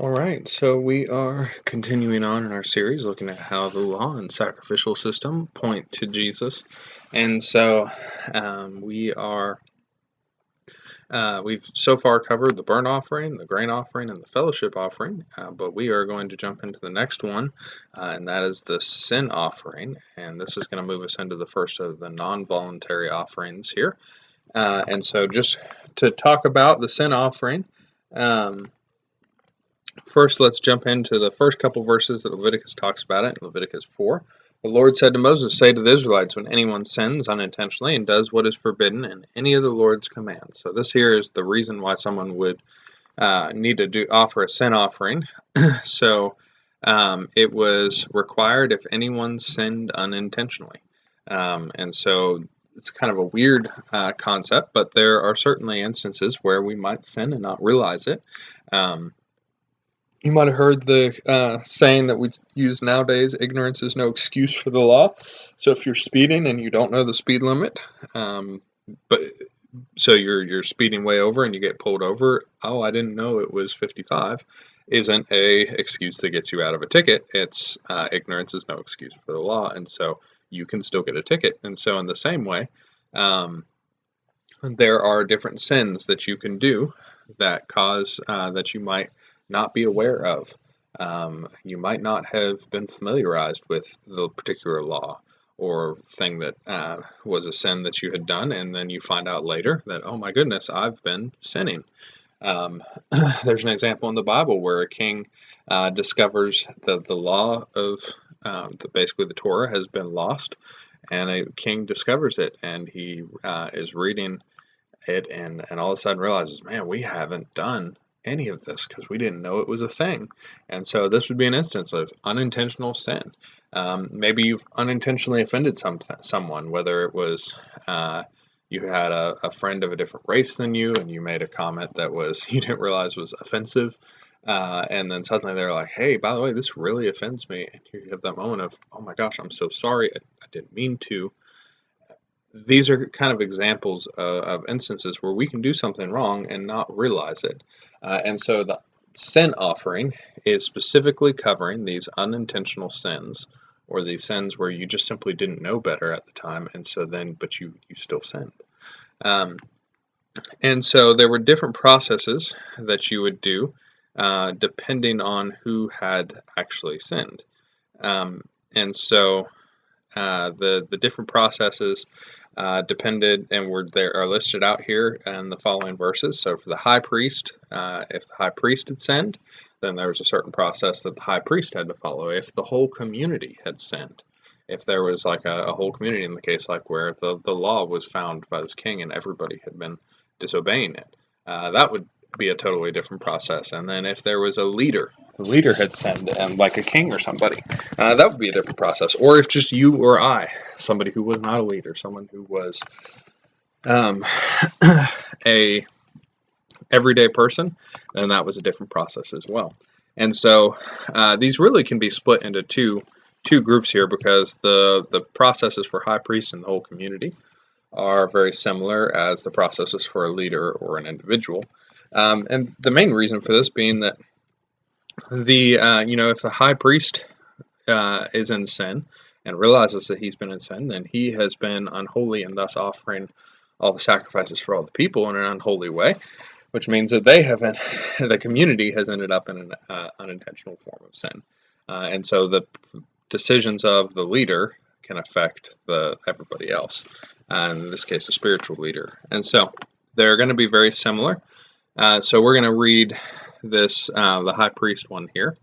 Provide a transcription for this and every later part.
All right, so we are continuing on in our series looking at how the law and sacrificial system point to Jesus. And so we are, we've so far covered the burnt offering, the grain offering, and the fellowship offering, but we are going to jump into the next one, and that is the sin offering. And this is going to move us into the first of the non voluntary offerings here. And so just to talk about the sin offering, first, let's jump into the first couple verses that Leviticus talks about it in Leviticus 4. The Lord said to Moses, "Say to the Israelites, when anyone sins unintentionally and does what is forbidden in any of the Lord's commands." So this here is the reason why someone would need to offer a sin offering. So it was required if anyone sinned unintentionally. And so it's kind of a weird concept, but there are certainly instances where we might sin and not realize it. You might have heard the saying that we use nowadays, ignorance is no excuse for the law. So if you're speeding and you don't know the speed limit, but so you're speeding way over and you get pulled over, oh, I didn't know it was 55, isn't a excuse that gets you out of a ticket. It's ignorance is no excuse for the law, and so you can still get a ticket. And so in the same way, there are different sins that you can do that cause that you might not be aware of. You might not have been familiarized with the particular law or thing that was a sin that you had done, and then you find out later that, oh my goodness, I've been sinning. There's an example in the Bible where a king discovers that the law of basically the Torah has been lost, and a king discovers it, and he is reading it, and all of a sudden realizes, man, we haven't done any of this because we didn't know it was a thing. And so this would be an instance of unintentional sin. Maybe you've unintentionally offended someone, whether it was you had a friend of a different race than you, and you made a comment that was you didn't realize was offensive, and then suddenly they're like, hey, by the way, this really offends me, and you have that moment of, oh my gosh, I'm so sorry, I didn't mean to. These are kind of examples of instances where we can do something wrong and not realize it. And so the sin offering is specifically covering these unintentional sins, or these sins where you just simply didn't know better at the time, and so then, but you still sinned. And so there were different processes that you would do depending on who had actually sinned. And so the different processes depended, and are listed out here in the following verses. So for the high priest, if the high priest had sinned, then there was a certain process that the high priest had to follow. If the whole community had sinned, if there was like a whole community, in the case like where the law was found by this king and everybody had been disobeying it, that would be a totally different process. And then if there was a leader, the leader had sinned, and like a king or somebody, that would be a different process. Or if just you or I, somebody who was not a leader, someone who was a everyday person, then that was a different process as well. And so these really can be split into two groups here, because the processes for high priest and the whole community are very similar as the processes for a leader or an individual. And the main reason for this being that if the high priest is in sin and realizes that he's been in sin, then he has been unholy and thus offering all the sacrifices for all the people in an unholy way, which means that the community has ended up in an unintentional form of sin. And so the decisions of the leader can affect everybody else, in this case, a spiritual leader. And so they're going to be very similar. So we're going to read this, the high priest one here,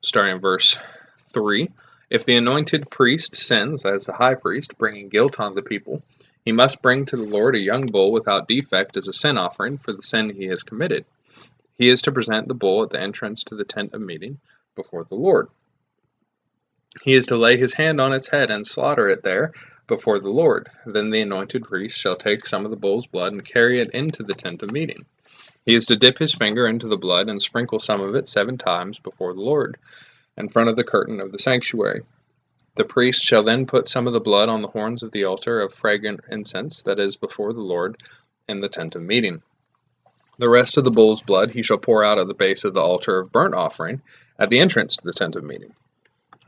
starting in verse 3. If the anointed priest sins, that is the high priest, bringing guilt on the people, he must bring to the Lord a young bull without defect as a sin offering for the sin he has committed. He is to present the bull at the entrance to the tent of meeting before the Lord. He is to lay his hand on its head and slaughter it there before the Lord. Then the anointed priest shall take some of the bull's blood and carry it into the tent of meeting. He is to dip his finger into the blood and sprinkle some of it 7 times before the Lord, in front of the curtain of the sanctuary. The priest shall then put some of the blood on the horns of the altar of fragrant incense that is before the Lord in the tent of meeting. The rest of the bull's blood he shall pour out at the base of the altar of burnt offering at the entrance to the tent of meeting.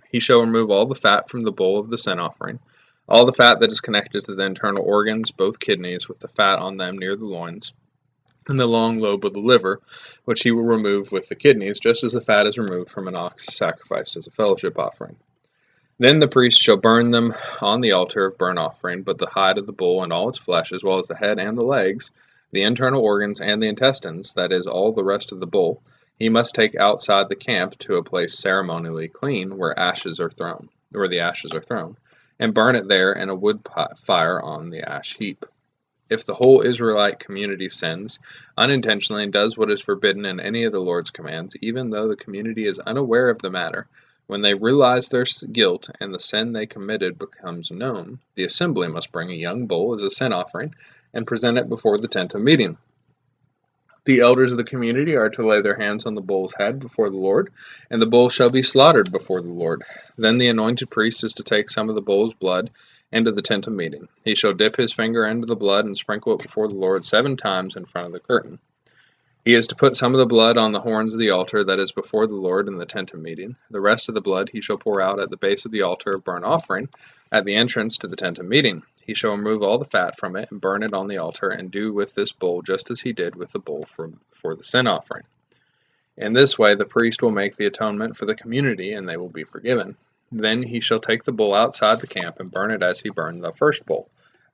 He shall remove all the fat from the bowl of the sin offering, all the fat that is connected to the internal organs, both kidneys, with the fat on them near the loins, and the long lobe of the liver, which he will remove with the kidneys, just as the fat is removed from an ox sacrificed as a fellowship offering. Then the priest shall burn them on the altar of burnt offering, but the hide of the bull and all its flesh, as well as the head and the legs, the internal organs and the intestines, that is, all the rest of the bull, he must take outside the camp to a place ceremonially clean, where the ashes are thrown, and burn it there in a wood fire on the ash heap. If the whole Israelite community sins unintentionally and does what is forbidden in any of the Lord's commands, even though the community is unaware of the matter, when they realize their guilt and the sin they committed becomes known, the assembly must bring a young bull as a sin offering and present it before the tent of meeting. The elders of the community are to lay their hands on the bull's head before the Lord, and the bull shall be slaughtered before the Lord. Then the anointed priest is to take some of the bull's blood into the tent of meeting. He shall dip his finger into the blood and sprinkle it before the Lord 7 times in front of the curtain. He is to put some of the blood on the horns of the altar that is before the Lord in the tent of meeting. The rest of the blood he shall pour out at the base of the altar of burnt offering, at the entrance to the tent of meeting. He shall remove all the fat from it and burn it on the altar, and do with this bull just as he did with the bull for the sin offering. In this way the priest will make the atonement for the community, and they will be forgiven. Then he shall take the bull outside the camp and burn it as he burned the first bull.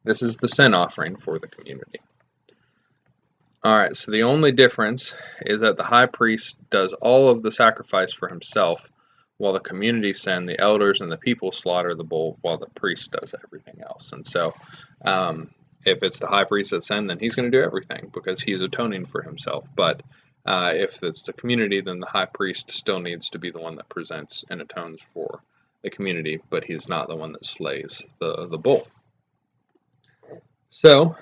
This is the sin offering for the community. Alright, so the only difference is that the high priest does all of the sacrifice for himself, while the community send the elders and the people slaughter the bull, while the priest does everything else. And so, if it's the high priest that sinned, then he's going to do everything because he's atoning for himself. But if it's the community, then the high priest still needs to be the one that presents and atones for the community, but he's not the one that slays the bull. So,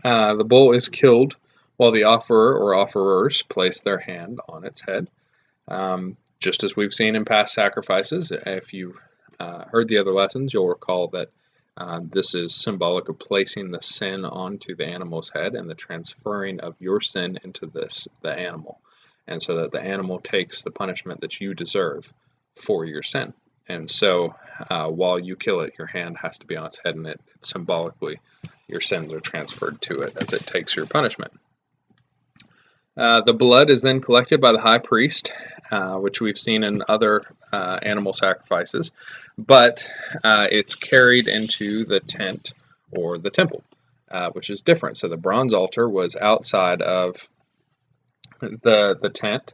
the bull is killed while the offerer or offerers place their hand on its head. Just as we've seen in past sacrifices, if you've heard the other lessons, you'll recall that this is symbolic of placing the sin onto the animal's head and the transferring of your sin into the animal, and so that the animal takes the punishment that you deserve for your sin. And so while you kill it, your hand has to be on its head, and it symbolically your sins are transferred to it as it takes your punishment. The blood is then collected by the high priest, which we've seen in other animal sacrifices, but it's carried into the tent or the temple, which is different. So the bronze altar was outside of the tent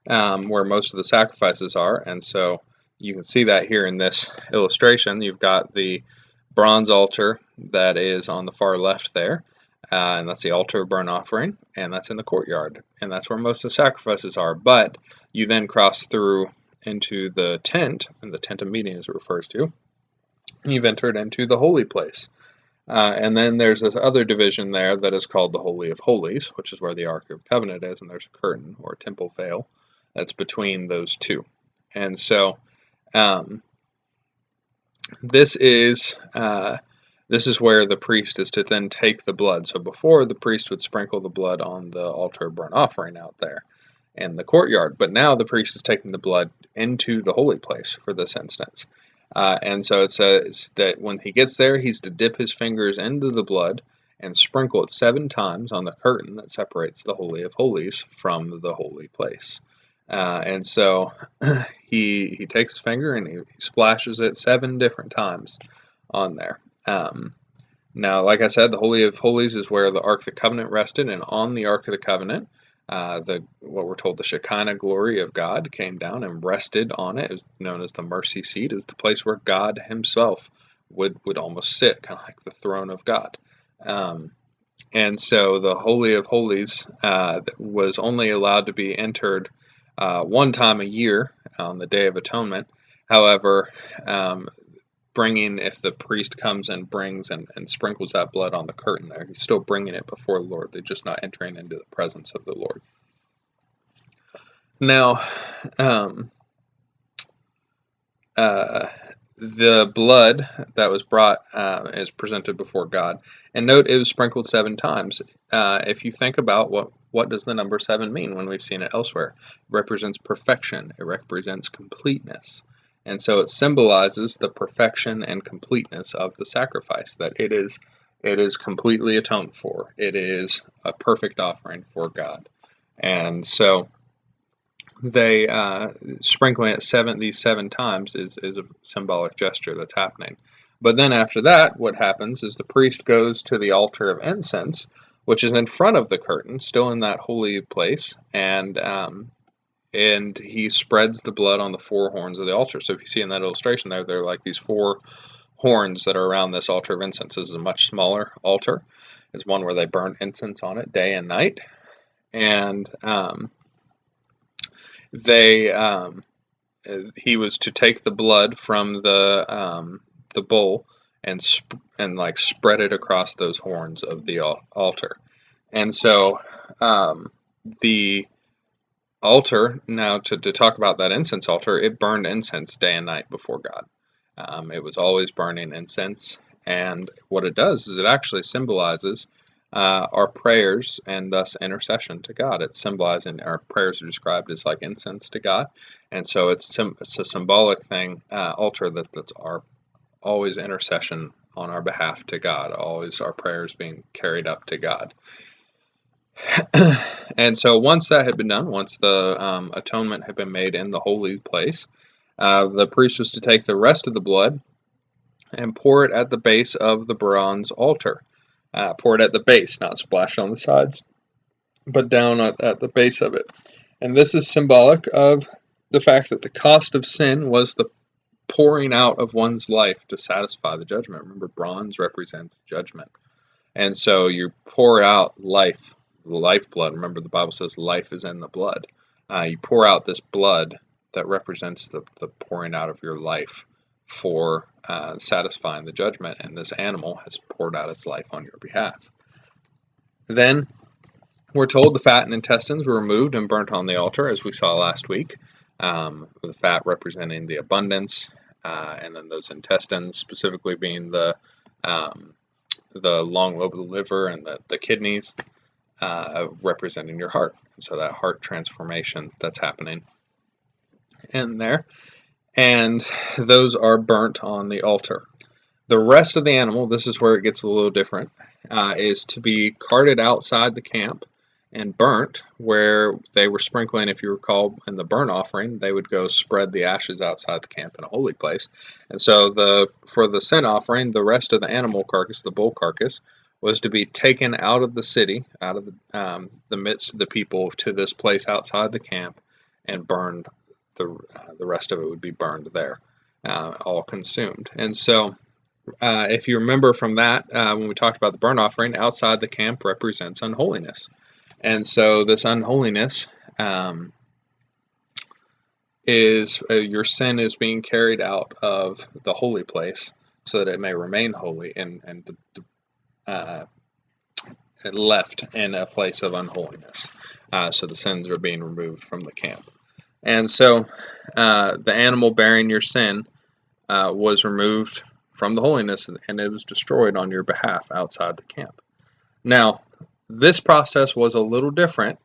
where most of the sacrifices are, and so you can see that here in this illustration. You've got the bronze altar that is on the far left there. And that's the altar of burnt offering, and that's in the courtyard, and that's where most of the sacrifices are. But you then cross through into the tent, and the tent of meeting as it refers to, and you've entered into the holy place. And then there's this other division there that is called the Holy of Holies, which is where the Ark of Covenant is, and there's a curtain or a temple veil that's between those two. And so this is where the priest is to then take the blood. So before, the priest would sprinkle the blood on the altar of burnt offering out there in the courtyard. But now the priest is taking the blood into the holy place for this instance. And so it says that when he gets there, he's to dip his fingers into the blood and sprinkle it 7 times on the curtain that separates the Holy of Holies from the holy place. And so he takes his finger and he splashes it 7 different times on there. Now, like I said, the Holy of Holies is where the Ark of the Covenant rested, and on the Ark of the Covenant, what we're told, the Shekinah glory of God came down and rested on it. It was known as the mercy seat. It was the place where God himself would almost sit, kind of like the throne of God. And so the Holy of Holies was only allowed to be entered 1 time a year on the Day of Atonement. However, if the priest comes and brings and sprinkles that blood on the curtain there, he's still bringing it before the Lord. They're just not entering into the presence of the Lord. Now, the blood that was brought is presented before God. And note, it was sprinkled 7 times. If you think about what what does the number 7 mean when we've seen it elsewhere? It represents perfection. It represents completeness. And so it symbolizes the perfection and completeness of the sacrifice, that it is completely atoned for. It is a perfect offering for God. And so they sprinkling it these 7 times is a symbolic gesture that's happening. But then after that, what happens is the priest goes to the altar of incense, which is in front of the curtain, still in that holy place, and he spreads the blood on the 4 horns of the altar. So if you see in that illustration there, they're like these 4 horns that are around this altar of incense. This is a much smaller altar. It's one where they burn incense on it day and night, and he was to take the blood from the bowl and like spread it across those horns of the altar. And so the altar, now to talk about that incense altar, it burned incense day and night before God. It was always burning incense, and what it does is it actually symbolizes our prayers and thus intercession to God. It's symbolizing our prayers are described as like incense to God, and so it's a symbolic thing, altar that's our always intercession on our behalf to God, always our prayers being carried up to God. And so once that had been done, once the atonement had been made in the holy place, the priest was to take the rest of the blood and pour it at the base of the bronze altar. Pour it at the base, not splash on the sides, but down at the base of it. And this is symbolic of the fact that the cost of sin was the pouring out of one's life to satisfy the judgment. Remember, bronze represents judgment. And so you pour out life, the lifeblood. Remember, the Bible says life is in the blood. You pour out this blood that represents the pouring out of your life for satisfying the judgment, and this animal has poured out its life on your behalf. Then we're told the fat and intestines were removed and burnt on the altar, as we saw last week, the fat representing the abundance, and then those intestines specifically being the long lobe of the liver and the kidneys, representing your heart. So that heart transformation that's happening in there. And those are burnt on the altar. The rest of the animal, this is where it gets a little different, is to be carted outside the camp and burnt, where they were sprinkling, if you recall, in the burnt offering, they would go spread the ashes outside the camp in a holy place. And so for the sin offering, the rest of the animal carcass, the bull carcass, was to be taken out of the city, out of the midst of the people, to this place outside the camp and burned. The rest of it would be burned there, all consumed. And so if you remember from that, when we talked about the burnt offering, outside the camp represents unholiness. And so this unholiness is your sin is being carried out of the holy place so that it may remain holy and left in a place of unholiness. So the sins are being removed from the camp. And so the animal bearing your sin was removed from the holiness, and it was destroyed on your behalf outside the camp. Now, this process was a little different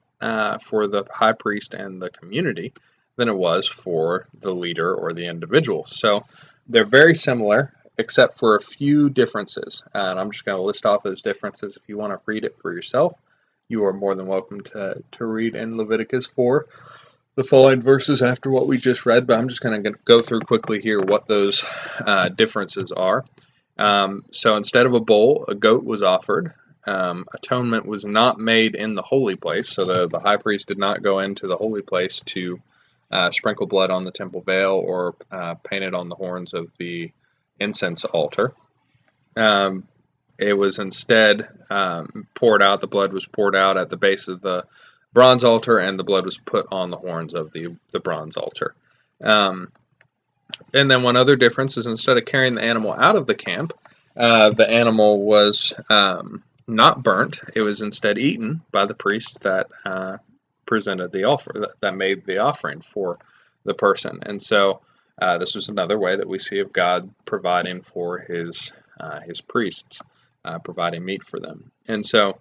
for the high priest and the community than it was for the leader or the individual. So they're very similar, except for a few differences. And I'm just going to list off those differences. If you want to read it for yourself, you are more than welcome to read in Leviticus 4 the following verses after what we just read, but I'm just going to go through quickly here what those differences are. So instead of a bull, a goat was offered. Atonement was not made in the holy place, so the high priest did not go into the holy place to sprinkle blood on the temple veil or paint it on the horns of the incense altar. It was instead poured out. The blood was poured out at the base of the bronze altar, and the blood was put on the horns of the bronze altar. And then one other difference is instead of carrying the animal out of the camp, the animal was not burnt. It was instead eaten by the priest that presented the offer, that made the offering for the person. And so this was another way that we see of God providing for his priests, providing meat for them. And so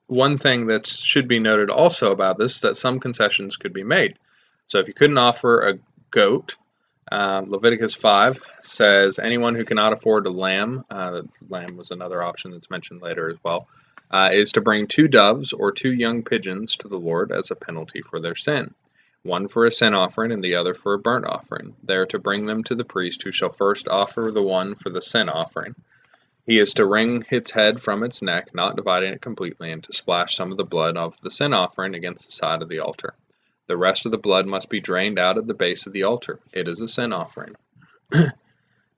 one thing that should be noted also about this is that some concessions could be made. So if you couldn't offer a goat, Leviticus 5 says anyone who cannot afford a lamb, lamb was another option that's mentioned later as well, is to bring 2 doves or 2 young pigeons to the Lord as a penalty for their sin, one for a sin offering and the other for a burnt offering. They are to bring them to the priest, who shall first offer the one for the sin offering. He is to wring its head from its neck, not dividing it completely, and to splash some of the blood of the sin offering against the side of the altar. The rest of the blood must be drained out at the base of the altar. It is a sin offering.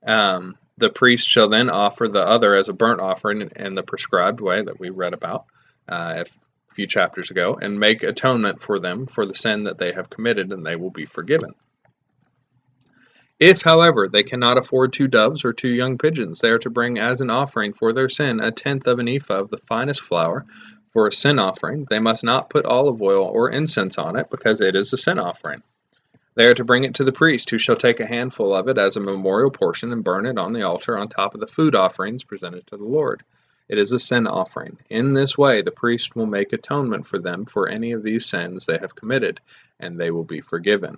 The priest shall then offer the other as a burnt offering in the prescribed way that we read about a few chapters ago, and make atonement for them for the sin that they have committed, and they will be forgiven. If, however, they cannot afford 2 doves or 2 young pigeons, they are to bring as an offering for their sin a tenth of an ephah of the finest flour for a sin offering. They must not put olive oil or incense on it, because it is a sin offering. They are to bring it to the priest, who shall take a handful of it as a memorial portion and burn it on the altar on top of the food offerings presented to the Lord. It is a sin offering. In this way, the priest will make atonement for them for any of these sins they have committed, and they will be forgiven.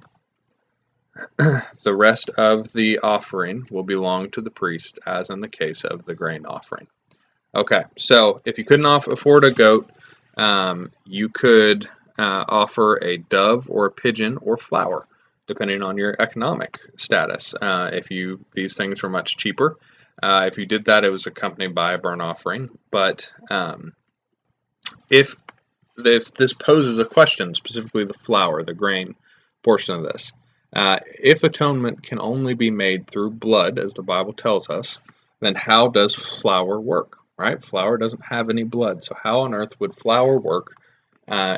The rest of the offering will belong to the priest, as in the case of the grain offering. Okay, so if you couldn't afford a goat, you could offer a dove or a pigeon or flour, depending on your economic status. These things were much cheaper. If you did that, it was accompanied by a burnt offering. But if this poses a question, specifically the flour, the grain portion of this. If atonement can only be made through blood, as the Bible tells us, then how does flour work? Right? Flour doesn't have any blood, so how on earth would flour work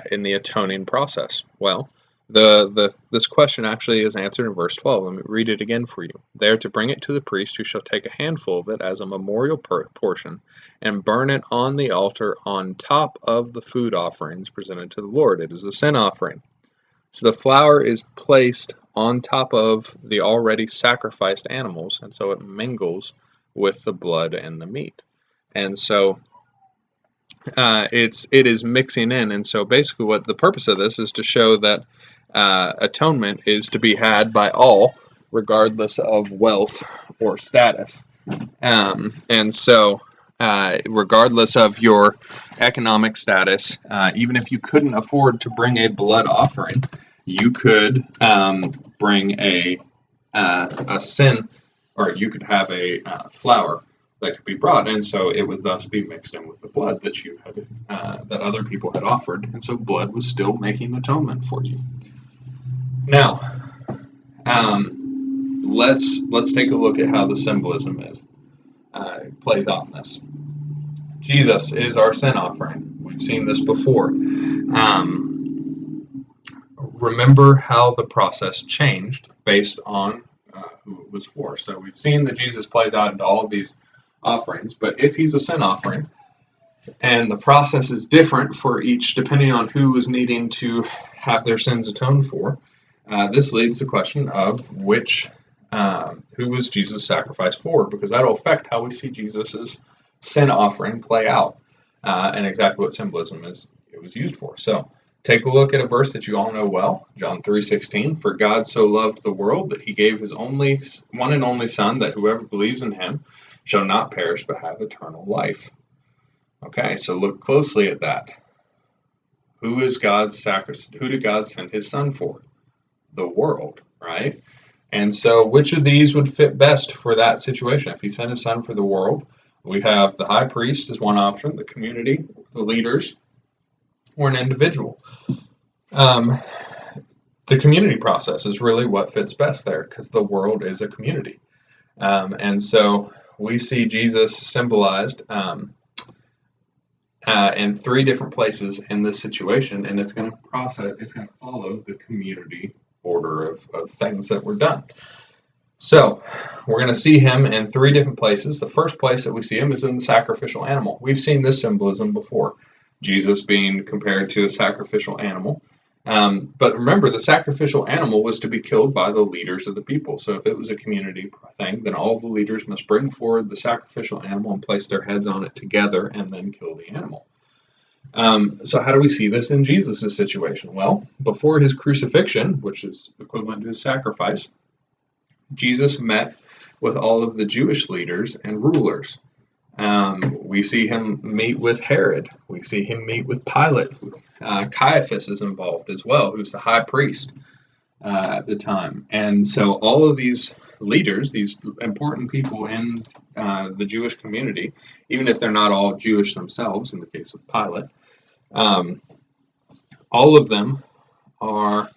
in the atoning process? Well, this question actually is answered in verse 12. Let me read it again for you. They are to bring it to the priest, who shall take a handful of it as a memorial portion and burn it on the altar on top of the food offerings presented to the Lord. It is a sin offering. So the flour is placed on top of the already sacrificed animals, and so it mingles with the blood and the meat. And so it is mixing in. And so basically what the purpose of this is to show that atonement is to be had by all, regardless of wealth or status. And so regardless of your economic status, even if you couldn't afford to bring a blood offering, you could bring a sin, or you could have a flour that could be brought, and so it would thus be mixed in with the blood that you had, that other people had offered, and so blood was still making atonement for you. Now, let's take a look at how the symbolism plays out in this. Jesus is our sin offering. We've seen this before. Remember how the process changed based on who it was for. So we've seen that Jesus plays out into all of these offerings, but if he's a sin offering, and the process is different for each depending on who was needing to have their sins atoned for, this leads to the question of who was Jesus' sacrifice for, because that will affect how we see Jesus' sin offering play out, and exactly what symbolism it was used for. So take a look at a verse that you all know well, John 3:16. For God so loved the world that he gave his one and only Son, that whoever believes in him shall not perish but have eternal life. Okay, so look closely at that. Who is God's sacrifice? Who did God send his Son for? The world, right? And so which of these would fit best for that situation? If he sent his Son for the world, we have the high priest as one option, the community, the leaders, or an individual. The community process is really what fits best there, because the world is a community. And so we see Jesus symbolized in 3 different places in this situation, and it's going to follow the community order of things that were done. So we're going to see him in 3 different places. The first place that we see him is in the sacrificial animal. We've seen this symbolism before, Jesus being compared to a sacrificial animal. But remember, the sacrificial animal was to be killed by the leaders of the people. So if it was a community thing, then all the leaders must bring forward the sacrificial animal and place their heads on it together and then kill the animal. So how do we see this in Jesus' situation? Well, before his crucifixion, which is equivalent to his sacrifice, Jesus met with all of the Jewish leaders and rulers. We see him meet with Herod. We see him meet with Pilate. Caiaphas is involved as well, who's the high priest at the time. And so all of these leaders, these important people in the Jewish community, even if they're not all Jewish themselves, in the case of Pilate, um, all of them are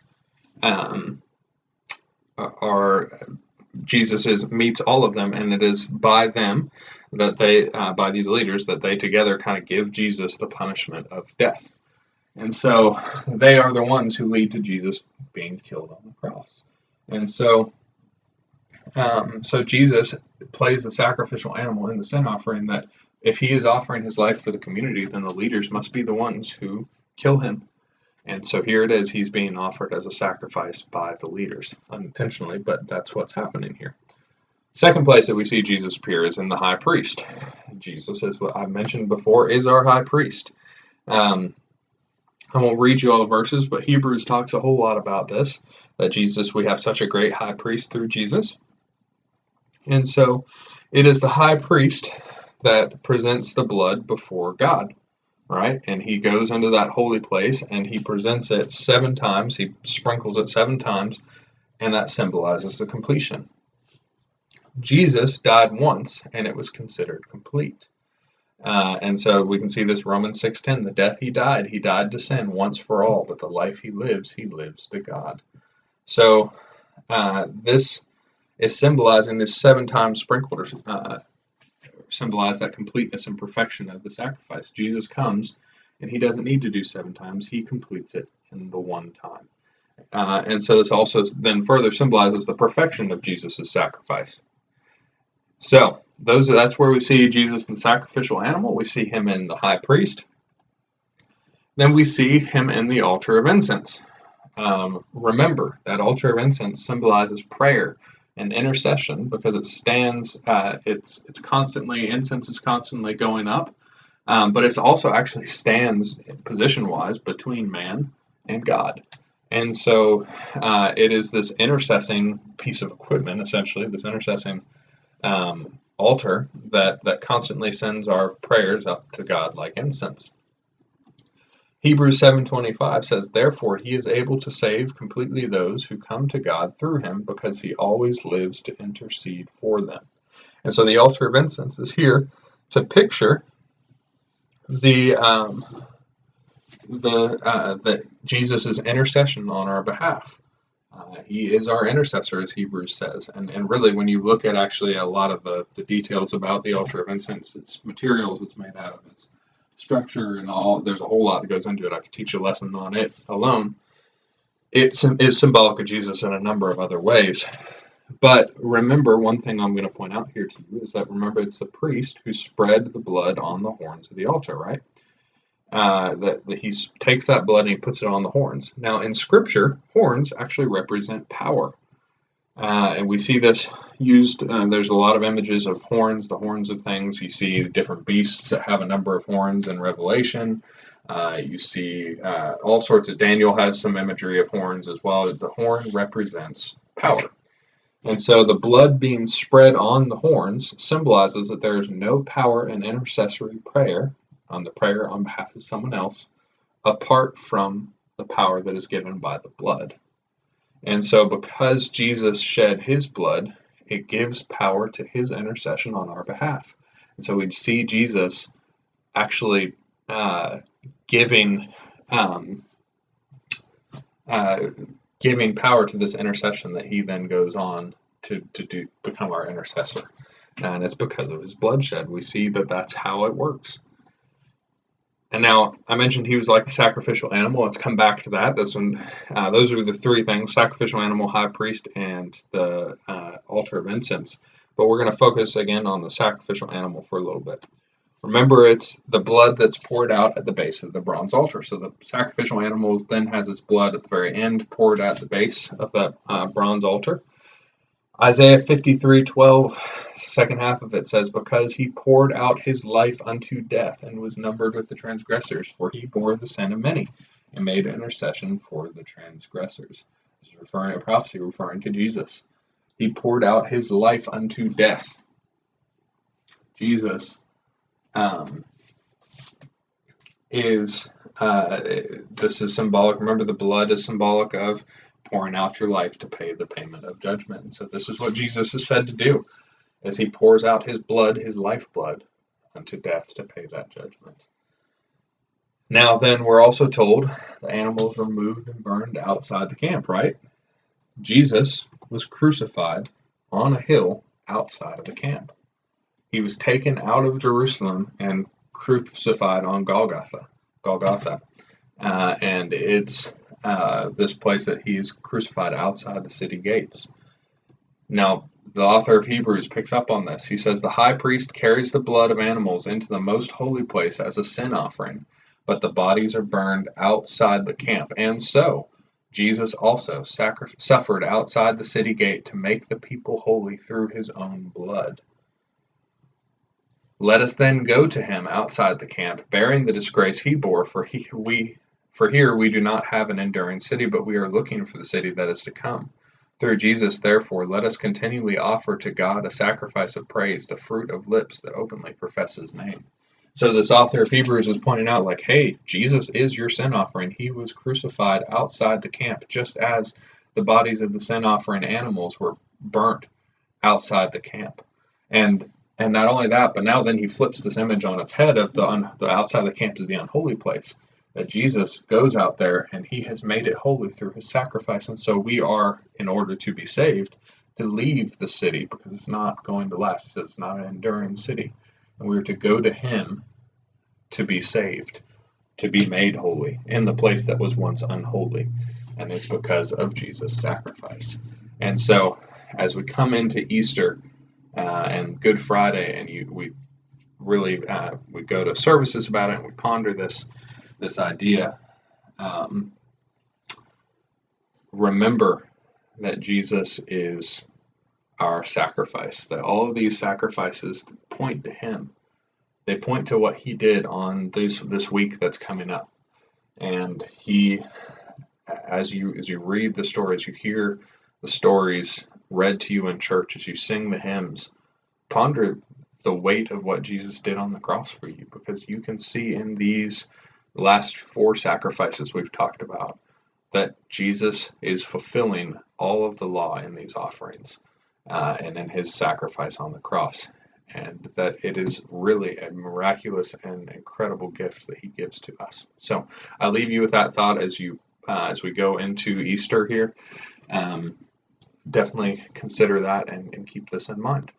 um, are Jesus meets all of them, and it is by them that they, by these leaders, that they together kind of give Jesus the punishment of death. And so they are the ones who lead to Jesus being killed on the cross. And so, so Jesus plays the sacrificial animal in the sin offering, that if he is offering his life for the community, then the leaders must be the ones who kill him. And so here it is, he's being offered as a sacrifice by the leaders, unintentionally, but that's what's happening here. Second place that we see Jesus appear is in the high priest. Jesus, as what I mentioned before, is our high priest. I won't read you all the verses, but Hebrews talks a whole lot about this, that Jesus, we have such a great high priest through Jesus. And so it is the high priest that presents the blood before God, right? And he goes into that holy place and he presents it 7 times. He sprinkles it 7 times, and that symbolizes the completion. Jesus died once, and it was considered complete. And so we can see this Romans 6:10, the death he died to sin once for all, but the life he lives to God. So this is symbolizing this 7 times sprinkled, symbolize that completeness and perfection of the sacrifice. Jesus comes, and he doesn't need to do 7 times. He completes it in the one time. And so this also then further symbolizes the perfection of Jesus' sacrifice. So that's where we see Jesus in the sacrificial animal. We see him in the high priest. Then we see him in the altar of incense. Remember, that altar of incense symbolizes prayer and intercession, because it stands, it's constantly, incense is constantly going up, but it's also actually stands position-wise between man and God. And so it is this intercessing piece of equipment, essentially, this intercessing altar that constantly sends our prayers up to God like incense. Hebrews 7:25 says, therefore he is able to save completely those who come to God through him, because he always lives to intercede for them. And so the altar of incense is here to picture the Jesus' intercession on our behalf. He is our intercessor, as Hebrews says. And really, when you look at actually a lot of the details about the altar of incense, its materials it's made out of, its structure and all, there's a whole lot that goes into it. I could teach a lesson on it alone. It is symbolic of Jesus in a number of other ways. But remember, one thing I'm going to point out here to you is that, remember, it's the priest who spread the blood on the horns of the altar, right? That he takes that blood and he puts it on the horns. Now, in Scripture, horns actually represent power. And we see this used, there's a lot of images of horns, the horns of things. You see different beasts that have a number of horns in Revelation. You see all sorts of, Daniel has some imagery of horns as well. The horn represents power. And so the blood being spread on the horns symbolizes that there is no power in intercessory prayer, on the prayer on behalf of someone else, apart from the power that is given by the blood. And so because Jesus shed his blood, it gives power to his intercession on our behalf. And so we see Jesus actually giving power to this intercession that he then goes on to become our intercessor. And it's because of his bloodshed. We see that that's how it works. And now, I mentioned he was like the sacrificial animal. Let's come back to that. This one, those are the 3 things: sacrificial animal, high priest, and the altar of incense. But we're going to focus again on the sacrificial animal for a little bit. Remember, it's the blood that's poured out at the base of the bronze altar. So the sacrificial animal then has its blood at the very end poured at the base of that bronze altar. Isaiah 53:12, second half of it says, because he poured out his life unto death and was numbered with the transgressors, for he bore the sin of many and made intercession for the transgressors. This is referring to prophecy, referring to Jesus. He poured out his life unto death. Jesus is, this is symbolic. Remember, the blood is symbolic of pouring out your life to pay the payment of judgment. And so this is what Jesus is said to do, as he pours out his blood, his lifeblood, unto death to pay that judgment. Now then, we're also told the animals were moved and burned outside the camp, right? Jesus was crucified on a hill outside of the camp. He was taken out of Jerusalem and crucified on Golgotha. And it's this place that he's crucified outside the city gates. Now, the author of Hebrews picks up on this. He says, the high priest carries the blood of animals into the most holy place as a sin offering, but the bodies are burned outside the camp. And so, Jesus also suffered outside the city gate to make the people holy through his own blood. Let us then go to him outside the camp, bearing the disgrace he bore, for here we do not have an enduring city, but we are looking for the city that is to come. Through Jesus, therefore, let us continually offer to God a sacrifice of praise, the fruit of lips that openly profess his name. So this author of Hebrews is pointing out, like, hey, Jesus is your sin offering. He was crucified outside the camp, just as the bodies of the sin offering animals were burnt outside the camp. And not only that, but now then he flips this image on its head of the outside of the camp is the unholy place. That Jesus goes out there and he has made it holy through his sacrifice. And so we are, in order to be saved, to leave the city because it's not going to last. He says it's not an enduring city. And we are to go to him to be saved, to be made holy in the place that was once unholy. And it's because of Jesus' sacrifice. And so as we come into Easter, and Good Friday, and we really we go to services about it, and we ponder this idea. Remember that Jesus is our sacrifice. That all of these sacrifices point to him. They point to what he did on this week that's coming up. And he, as you read the stories, you hear the stories read to you in church, as you sing the hymns, ponder the weight of what Jesus did on the cross for you, because you can see in these last 4 sacrifices we've talked about that Jesus is fulfilling all of the law in these offerings and in his sacrifice on the cross, and that it is really a miraculous and incredible gift that he gives to us. So I leave you with that thought as we go into Easter here. Definitely consider that and keep this in mind.